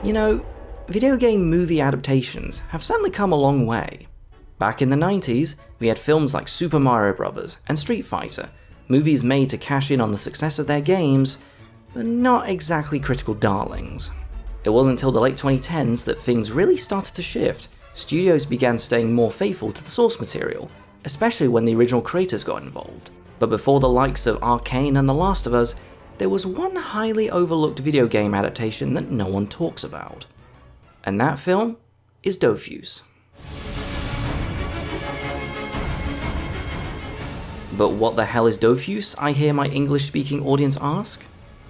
You know, video game movie adaptations have certainly come a long way. Back in the 90s, we had films like Super Mario Bros. And Street Fighter, movies made to cash in on the success of their games, but not exactly critical darlings. It wasn't until the late 2010s that things really started to shift. Studios began staying more faithful to the source material, especially when the original creators got involved. But before the likes of Arcane and The Last of Us, there was one highly overlooked video game adaptation that no one talks about. And that film is Dofus. But what the hell is Dofus, I hear my English-speaking audience ask?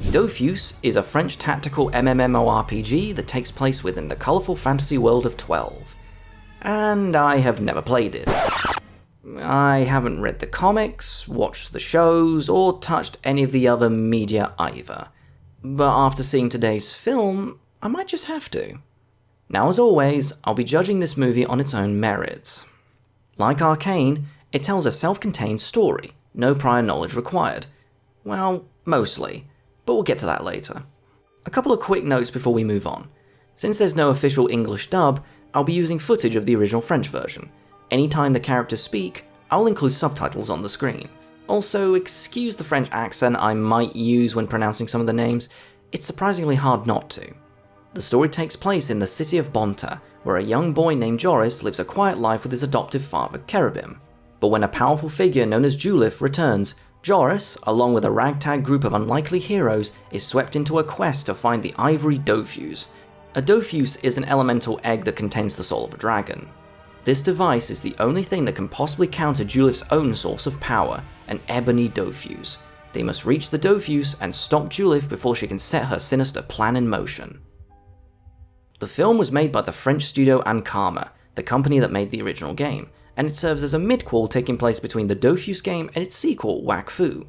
Dofus is a French tactical MMORPG that takes place within the colourful fantasy world of 12. And I have never played it. I haven't read the comics, watched the shows, or touched any of the other media either. But after seeing today's film, I might just have to. Now, as always, I'll be judging this movie on its own merits. Like Arcane, it tells a self-contained story, no prior knowledge required. Well, mostly, but we'll get to that later. A couple of quick notes before we move on. Since there's no official English dub, I'll be using footage of the original French version. Anytime the characters speak, I'll include subtitles on the screen. Also, excuse the French accent I might use when pronouncing some of the names, it's surprisingly hard not to. The story takes place in the city of Bonta, where a young boy named Joris lives a quiet life with his adoptive father, Cherubim. But when a powerful figure known as Julith returns, Joris, along with a ragtag group of unlikely heroes, is swept into a quest to find the ivory Dofus. A Dofus is an elemental egg that contains the soul of a dragon. This device is the only thing that can possibly counter Julith's own source of power, an ebony Dofus. They must reach the Dofus and stop Julith before she can set her sinister plan in motion. The film was made by the French studio Ankama, the company that made the original game, and it serves as a midquel taking place between the Dofus game and its sequel, Wakfu.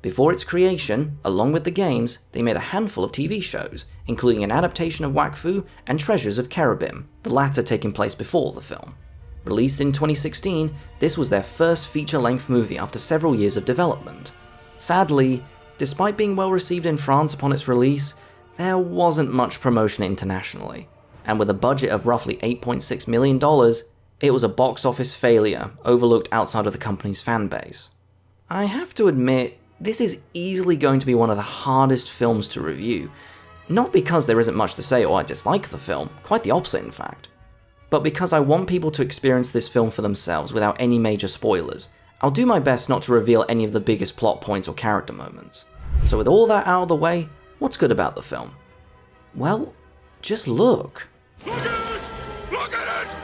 Before its creation, along with the games, they made a handful of TV shows, including an adaptation of Wakfu and Treasures of Cherubim, the latter taking place before the film. Released in 2016, this was their first feature-length movie after several years of development. Sadly, despite being well received in France upon its release, there wasn't much promotion internationally, and with a budget of roughly $8.6 million, it was a box office failure, overlooked outside of the company's fan base. I have to admit, this is easily going to be one of the hardest films to review, not because there isn't much to say or I dislike the film, quite the opposite in fact, but because I want people to experience this film for themselves without any major spoilers. I'll do my best not to reveal any of the biggest plot points or character moments. So with all that out of the way, what's good about the film? Well, just look. Look at it! Look at it!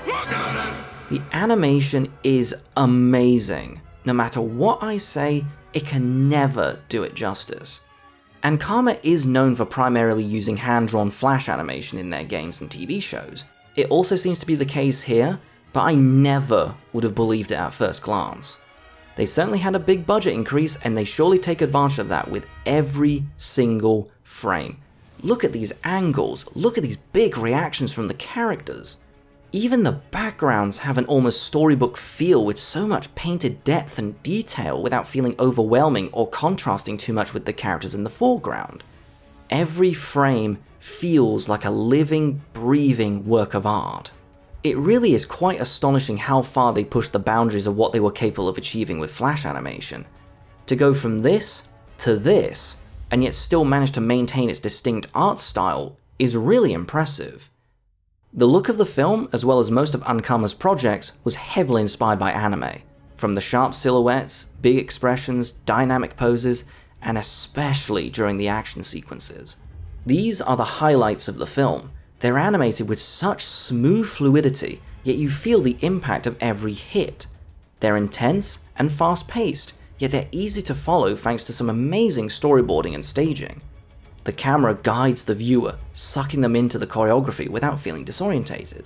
Look at it! The animation is amazing. No matter what I say, it can never do it justice. Ankama is known for primarily using hand-drawn flash animation in their games and TV shows. It also seems to be the case here, but I never would have believed it at first glance. They certainly had a big budget increase, and they surely take advantage of that with every single frame. Look at these angles, look at these big reactions from the characters. Even the backgrounds have an almost storybook feel with so much painted depth and detail without feeling overwhelming or contrasting too much with the characters in the foreground. Every frame feels like a living, breathing work of art. It really is quite astonishing how far they pushed the boundaries of what they were capable of achieving with flash animation. To go from this to this, and yet still manage to maintain its distinct art style, is really impressive. The look of the film, as well as most of Ankama's projects, was heavily inspired by anime, from the sharp silhouettes, big expressions, dynamic poses, and especially during the action sequences. These are the highlights of the film. They're animated with such smooth fluidity, yet you feel the impact of every hit. They're intense and fast-paced, yet they're easy to follow thanks to some amazing storyboarding and staging. The camera guides the viewer, sucking them into the choreography without feeling disorientated.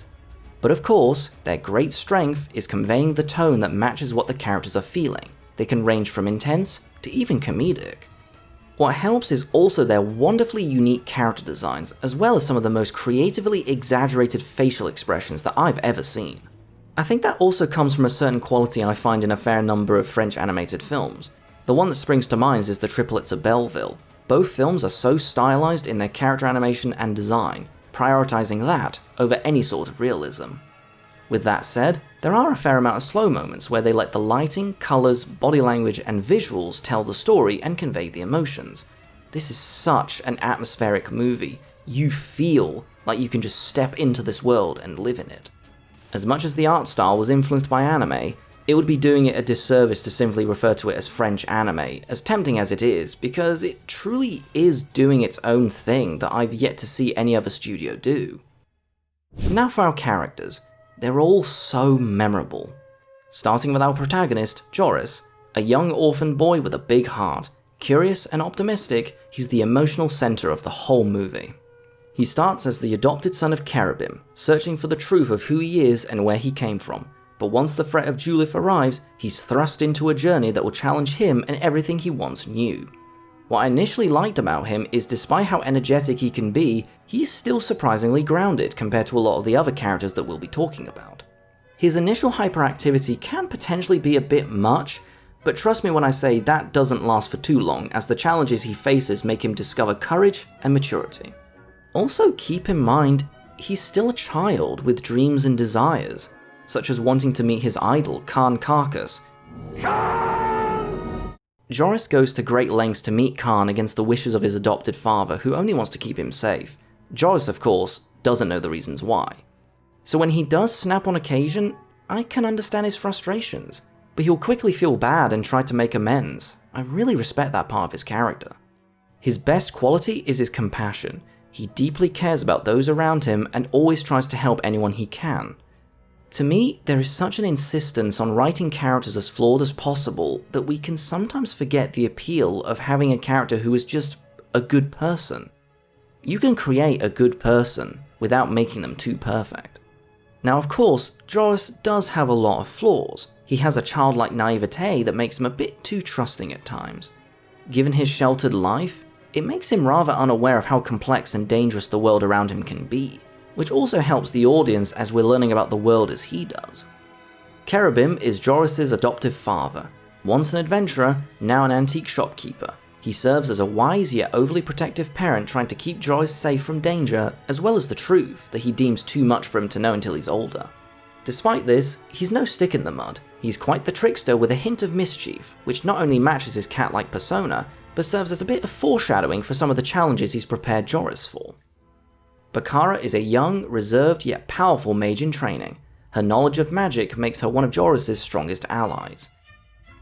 But of course, their great strength is conveying the tone that matches what the characters are feeling. They can range from intense to even comedic. What helps is also their wonderfully unique character designs, as well as some of the most creatively exaggerated facial expressions that I've ever seen. I think that also comes from a certain quality I find in a fair number of French animated films. The one that springs to mind is the Triplets of Belleville. Both films are so stylized in their character animation and design, prioritizing that over any sort of realism. With that said, there are a fair amount of slow moments where they let the lighting, colors, body language, and visuals tell the story and convey the emotions. This is such an atmospheric movie. You feel like you can just step into this world and live in it. As much as the art style was influenced by anime, it would be doing it a disservice to simply refer to it as French anime, as tempting as it is, because it truly is doing its own thing that I've yet to see any other studio do. Now for our characters. They're all so memorable. Starting with our protagonist, Joris, a young orphan boy with a big heart. Curious and optimistic, he's the emotional center of the whole movie. He starts as the adopted son of Cherubim, searching for the truth of who he is and where he came from. But once the threat of Julith arrives, he's thrust into a journey that will challenge him and everything he once knew. What I initially liked about him is despite how energetic he can be, he's still surprisingly grounded compared to a lot of the other characters that we'll be talking about. His initial hyperactivity can potentially be a bit much, but trust me when I say that doesn't last for too long, as the challenges he faces make him discover courage and maturity. Also keep in mind, he's still a child with dreams and desires, such as wanting to meet his idol, Khan Carcass. Joris goes to great lengths to meet Khan against the wishes of his adopted father, who only wants to keep him safe. Joris, of course, doesn't know the reasons why. So when he does snap on occasion, I can understand his frustrations, but he'll quickly feel bad and try to make amends. I really respect that part of his character. His best quality is his compassion. He deeply cares about those around him and always tries to help anyone he can. To me, there is such an insistence on writing characters as flawed as possible that we can sometimes forget the appeal of having a character who is just a good person. You can create a good person without making them too perfect. Now of course, Joris does have a lot of flaws. He has a childlike naivete that makes him a bit too trusting at times. Given his sheltered life, it makes him rather unaware of how complex and dangerous the world around him can be, which also helps the audience as we're learning about the world as he does. Cherubim is Joris's adoptive father. Once an adventurer, now an antique shopkeeper. He serves as a wise yet overly protective parent trying to keep Joris safe from danger, as well as the truth that he deems too much for him to know until he's older. Despite this, he's no stick in the mud. He's quite the trickster with a hint of mischief, which not only matches his cat-like persona, but serves as a bit of foreshadowing for some of the challenges he's prepared Joris for. Bakara is a young, reserved yet powerful mage in training. Her knowledge of magic makes her one of Joris's strongest allies.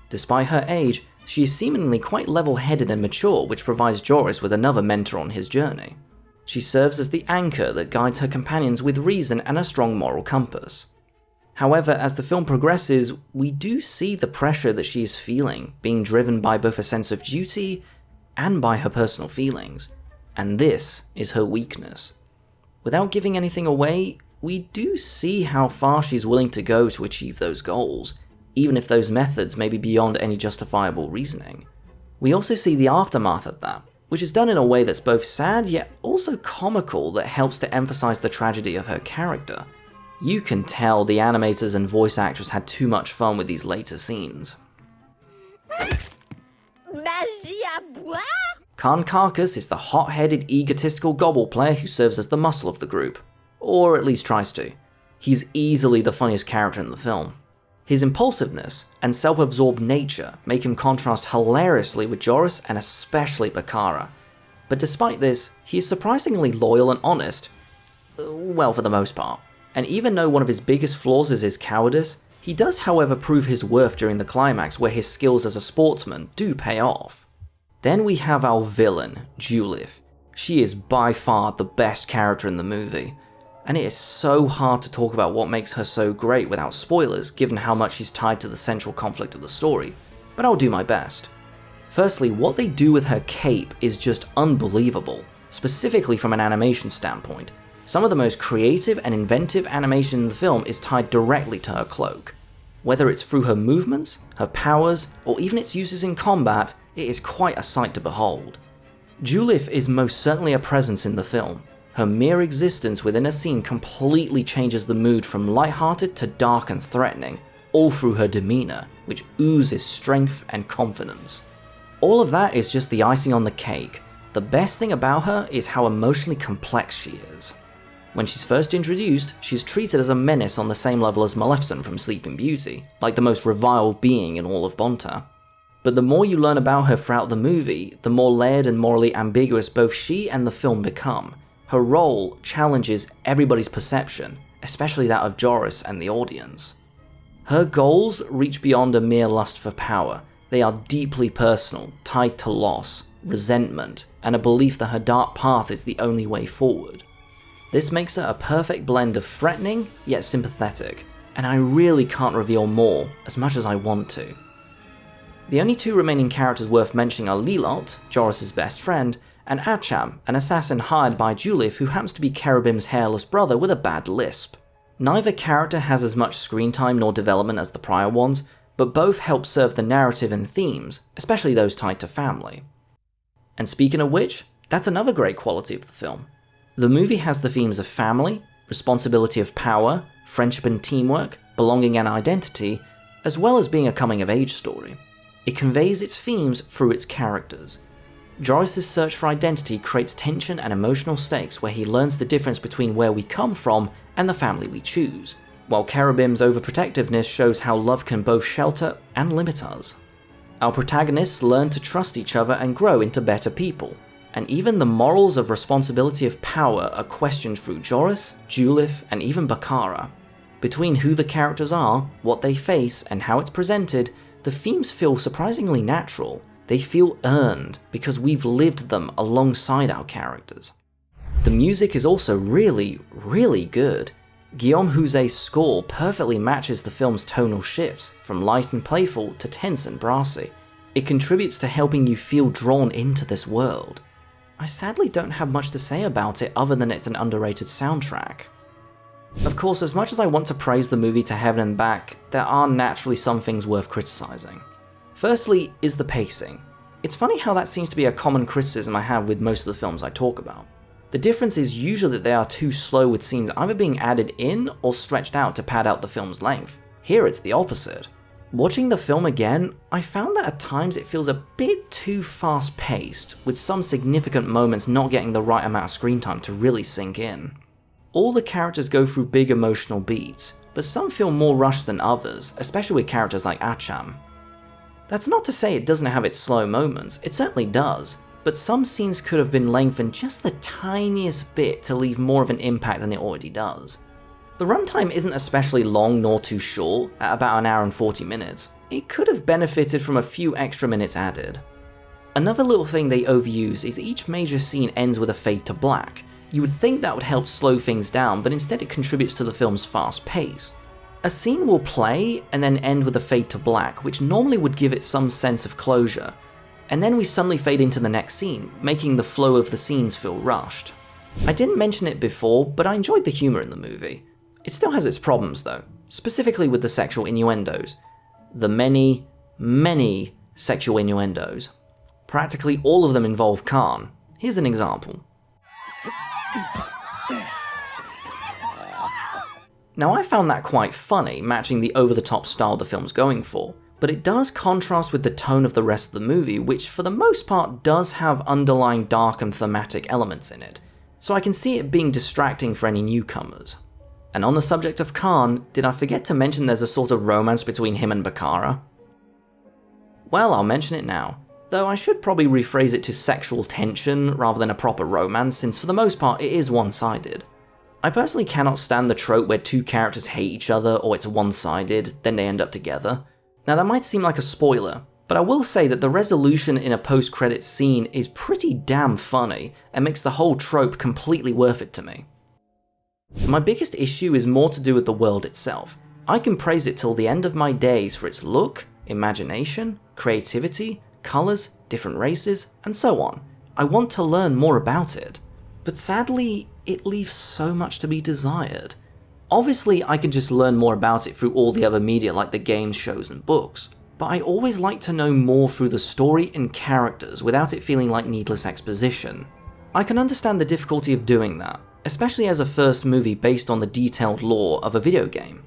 Despite her age, she is seemingly quite level-headed and mature, which provides Joris with another mentor on his journey. She serves as the anchor that guides her companions with reason and a strong moral compass. However, as the film progresses, we do see the pressure that she is feeling, being driven by both a sense of duty and by her personal feelings, and this is her weakness. Without giving anything away, we do see how far she's willing to go to achieve those goals, even if those methods may be beyond any justifiable reasoning. We also see the aftermath of that, which is done in a way that's both sad yet also comical that helps to emphasize the tragedy of her character. You can tell the animators and voice actors had too much fun with these later scenes. Magie à boire? Khan Carcass is the hot-headed, egotistical gobble player who serves as the muscle of the group, or at least tries to. He's easily the funniest character in the film. His impulsiveness and self-absorbed nature make him contrast hilariously with Joris and especially Bakara. But despite this, he is surprisingly loyal and honest, well, for the most part. And even though one of his biggest flaws is his cowardice, he does however prove his worth during the climax where his skills as a sportsman do pay off. Then we have our villain, Julith. She is by far the best character in the movie, and it is so hard to talk about what makes her so great without spoilers given how much she's tied to the central conflict of the story, but I'll do my best. Firstly, what they do with her cape is just unbelievable, specifically from an animation standpoint. Some of the most creative and inventive animation in the film is tied directly to her cloak. Whether it's through her movements, her powers, or even its uses in combat, it is quite a sight to behold. Julith is most certainly a presence in the film. Her mere existence within a scene completely changes the mood from lighthearted to dark and threatening, all through her demeanor, which oozes strength and confidence. All of that is just the icing on the cake, The best thing about her is how emotionally complex she is. When she's first introduced, she's treated as a menace on the same level as Maleficent from Sleeping Beauty, like the most reviled being in all of Bonta. But the more you learn about her throughout the movie, the more layered and morally ambiguous both she and the film become. Her role challenges everybody's perception, especially that of Joris and the audience. Her goals reach beyond a mere lust for power. They are deeply personal, tied to loss, resentment, and a belief that her dark path is the only way forward. This makes her a perfect blend of threatening, yet sympathetic, and I really can't reveal more, as much as I want to. The only two remaining characters worth mentioning are Lilot, Joris's best friend, and Acham, an assassin hired by Julith who happens to be Cherubim's hairless brother with a bad lisp. Neither character has as much screen time nor development as the prior ones, but both help serve the narrative and themes, especially those tied to family. And speaking of which, that's another great quality of the film. The movie has the themes of family, responsibility of power, friendship and teamwork, belonging and identity, as well as being a coming-of-age story. It conveys its themes through its characters. Joris's search for identity creates tension and emotional stakes where he learns the difference between where we come from and the family we choose, while Cherubim's overprotectiveness shows how love can both shelter and limit us. Our protagonists learn to trust each other and grow into better people, and even the morals of responsibility of power are questioned through Joris, Julith, and even Bakara. Between who the characters are, what they face, and how it's presented, the themes feel surprisingly natural. They feel earned, because we've lived them alongside our characters. The music is also really, really good. Guillaume Houzet's score perfectly matches the film's tonal shifts, from light and playful to tense and brassy. It contributes to helping you feel drawn into this world. I sadly don't have much to say about it other than it's an underrated soundtrack. Of course, as much as I want to praise the movie to heaven and back, there are naturally some things worth criticizing. Firstly is the pacing. It's funny how that seems to be a common criticism I have with most of the films I talk about. The difference is usually that they are too slow with scenes either being added in or stretched out to pad out the film's length. Here it's the opposite. Watching the film again, I found that at times it feels a bit too fast-paced, with some significant moments not getting the right amount of screen time to really sink in. All the characters go through big emotional beats, but some feel more rushed than others, especially with characters like Acham. That's not to say it doesn't have its slow moments, it certainly does, but some scenes could have been lengthened just the tiniest bit to leave more of an impact than it already does. The runtime isn't especially long nor too short, at about an hour and 40 minutes. It could have benefited from a few extra minutes added. Another little thing they overuse is each major scene ends with a fade to black. You would think that would help slow things down, but instead it contributes to the film's fast pace. A scene will play and then end with a fade to black, which normally would give it some sense of closure, and then we suddenly fade into the next scene, making the flow of the scenes feel rushed. I didn't mention it before, but I enjoyed the humour in the movie. It still has its problems though, specifically with the sexual innuendos. The many, many sexual innuendos. Practically all of them involve Khan. Here's an example. Now I found that quite funny, matching the over-the-top style the film's going for, but it does contrast with the tone of the rest of the movie, which for the most part does have underlying dark and thematic elements in it, so I can see it being distracting for any newcomers. And on the subject of Khan, did I forget to mention there's a sort of romance between him and Bakara? Well, I'll mention it now, though I should probably rephrase it to sexual tension rather than a proper romance, since for the most part it is one-sided. I personally cannot stand the trope where two characters hate each other or it's one-sided, then they end up together. Now that might seem like a spoiler, but I will say that the resolution in a post-credits scene is pretty damn funny and makes the whole trope completely worth it to me. My biggest issue is more to do with the world itself. I can praise it till the end of my days for its look, imagination, creativity, colours, different races, and so on. I want to learn more about it. But sadly, it leaves so much to be desired. Obviously, I can just learn more about it through all the other media like the games, shows, and books, but I always like to know more through the story and characters without it feeling like needless exposition. I can understand the difficulty of doing that, especially as a first movie based on the detailed lore of a video game.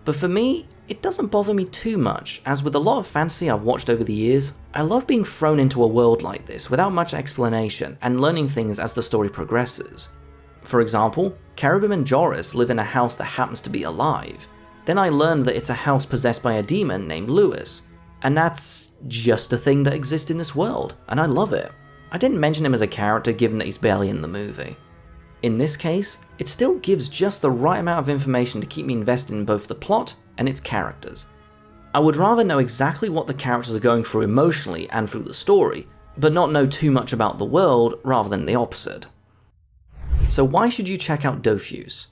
But for me, it doesn't bother me too much, as with a lot of fantasy I've watched over the years, I love being thrown into a world like this without much explanation and learning things as the story progresses. For example, Cherubim and Joris live in a house that happens to be alive. Then I learned that it's a house possessed by a demon named Lewis, and that's just a thing that exists in this world, and I love it. I didn't mention him as a character given that he's barely in the movie. In this case, it still gives just the right amount of information to keep me invested in both the plot and its characters. I would rather know exactly what the characters are going through emotionally and through the story, but not know too much about the world rather than the opposite. So why should you check out Dofus?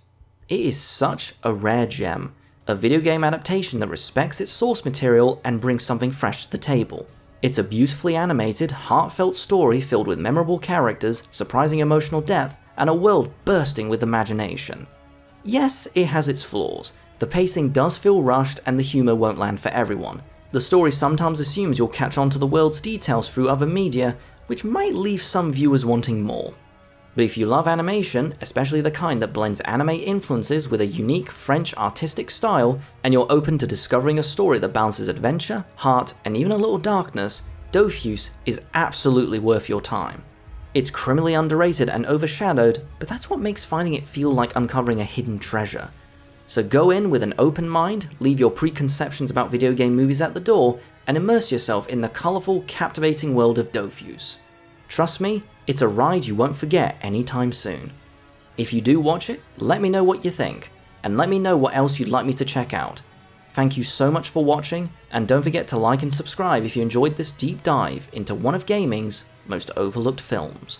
It is such a rare gem, a video game adaptation that respects its source material and brings something fresh to the table. It's a beautifully animated, heartfelt story filled with memorable characters, surprising emotional depth, and a world bursting with imagination. Yes, it has its flaws. The pacing does feel rushed and the humour won't land for everyone. The story sometimes assumes you'll catch on to the world's details through other media, which might leave some viewers wanting more. But if you love animation, especially the kind that blends anime influences with a unique French artistic style, and you're open to discovering a story that balances adventure, heart, and even a little darkness, Dofus is absolutely worth your time. It's criminally underrated and overshadowed, but that's what makes finding it feel like uncovering a hidden treasure. So go in with an open mind, leave your preconceptions about video game movies at the door, and immerse yourself in the colourful, captivating world of Dofus. Trust me, it's a ride you won't forget anytime soon. If you do watch it, let me know what you think, and let me know what else you'd like me to check out. Thank you so much for watching, and don't forget to like and subscribe if you enjoyed this deep dive into one of gaming's most overlooked films.